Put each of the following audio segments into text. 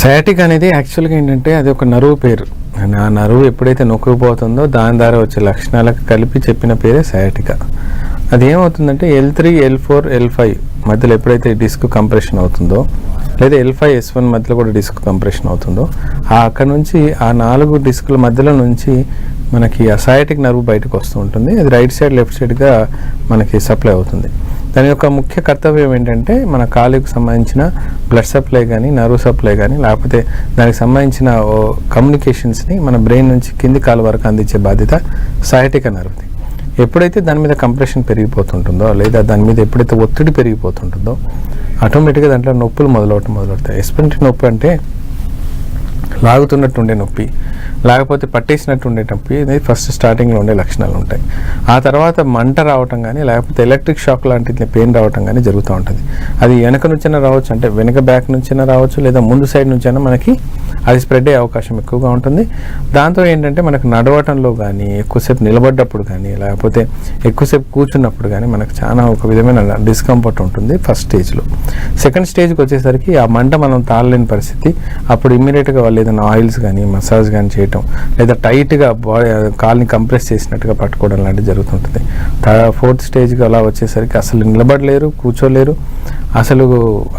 Sciatic అనేది యాక్చువల్గా ఏంటంటే అది ఒక నరువు పేరు. ఆ నరువు ఎప్పుడైతే నొక్కుపోతుందో దాని ద్వారా వచ్చే లక్షణాలకు కలిపి చెప్పిన పేరే సయాటికా. అది ఏమవుతుందంటే L3, L4, L5 మధ్యలో ఎప్పుడైతే డిస్క్ కంప్రెషన్ అవుతుందో, లేదా L5, S1 మధ్యలో కూడా డిస్క్ కంప్రెషన్ అవుతుందో, అక్కడ నుంచి ఆ 4 డిస్కుల మధ్యలో నుంచి మనకి ఆ సయాటిక్ నర్వ్ బయటకు వస్తూ ఉంటుంది. అది రైట్ సైడ్ లెఫ్ట్ సైడ్గా మనకి సప్లై అవుతుంది. దాని యొక్క ముఖ్య కర్తవ్యం ఏంటంటే మన కాలుకి సంబంధించిన బ్లడ్ సప్లై కానీ, నర్వ్ సప్లై కానీ, లేకపోతే దానికి సంబంధించిన కమ్యూనికేషన్స్ని మన బ్రెయిన్ నుంచి కింది కాలు వరకు అందించే బాధ్యత సయాటిక నర్వ్ది. ఎప్పుడైతే దాని మీద కంప్రెషన్ పెరిగిపోతుంటుందో, లేదా దాని మీద ఎప్పుడైతే ఒత్తిడి పెరిగిపోతుంటుందో ఆటోమేటిక్గా దాంట్లో నొప్పులు మొదలవుతాయి. ఎస్పెషల్లీ నొప్పి అంటే లాగుతున్నట్టు ఉండే నొప్పి, లేకపోతే పట్టేసినట్టు ఉండే నొప్పి అనేది ఫస్ట్ స్టార్టింగ్లో ఉండే లక్షణాలు ఉంటాయి. ఆ తర్వాత మంట రావటం కానీ, లేకపోతే ఎలక్ట్రిక్ షాక్ లాంటి పెయిన్ రావటం కానీ జరుగుతూ ఉంటుంది. అది వెనక నుంచైనా రావచ్చు, అంటే వెనక బ్యాక్ నుంచైనా రావచ్చు, లేదా ముందు సైడ్ నుంచైనా మనకి అది స్ప్రెడ్ అయ్యే అవకాశం ఎక్కువగా ఉంటుంది. దాంతో ఏంటంటే మనకు నడవటంలో కానీ, ఎక్కువసేపు నిలబడ్డప్పుడు కానీ, లేకపోతే ఎక్కువసేపు కూర్చున్నప్పుడు కానీ మనకు చాలా ఒక విధమైన డిస్కంఫర్ట్ ఉంటుంది ఫస్ట్ స్టేజ్లో. సెకండ్ స్టేజ్కి వచ్చేసరికి ఆ మంట మనం తాళలేని పరిస్థితి. అప్పుడు ఇమ్మీడియట్గా వాళ్ళు ఏదైనా ఆయిల్స్ కానీ, మసాజ్ కానీ చేయటం, లేదా టైట్గా కాల్ని కంప్రెస్ చేసినట్టుగా పట్టుకోవడం లాంటివి జరుగుతుంటుంది. ఫోర్త్ స్టేజ్కి అలా వచ్చేసరికి అసలు నిలబడలేరు, కూర్చోలేరు, అసలు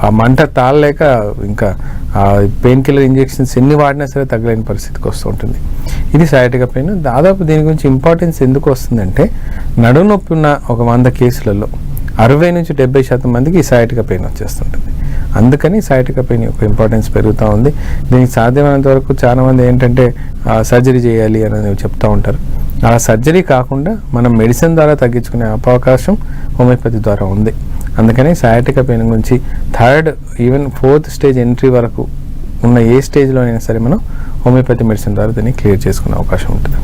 ఆ మంట తాళలేక ఇంకా పెయిన్ కిల్లర్ ఇంజెక్షన్స్ ఎన్ని వాడినా సరే తగ్గలేని పరిస్థితికి వస్తూ ఉంటుంది. ఇది సయాటికా పెయిన్. దాదాపు దీని గురించి ఇంపార్టెన్స్ ఎందుకు వస్తుందంటే, నడుము నొప్పి ఉన్న ఒక 100 కేసులలో 60 నుంచి 70% మందికి ఈ సయాటికా పెయిన్ వచ్చేస్తుంటుంది. అందుకని సయాటికా పెయిన్ యొక్క ఇంపార్టెన్స్ పెరుగుతూ ఉంది. దీనికి సాధ్యమైనంత వరకు చాలామంది ఏంటంటే సర్జరీ చేయాలి అని చెప్తూ ఉంటారు. అలా సర్జరీ కాకుండా మనం మెడిసిన్ ద్వారా తగ్గించుకునే అవకాశం హోమియోపతి ద్వారా ఉంది. అందుకని సయాటికా పెయిన్ గురించి 3rd, even 4th stage entry వరకు ఉన్న ఏ స్టేజ్లో అయినా సరే మనం హోమియోపతి మెడిసిన్ ద్వారా దీన్ని క్లియర్ చేసుకునే అవకాశం ఉంటుంది.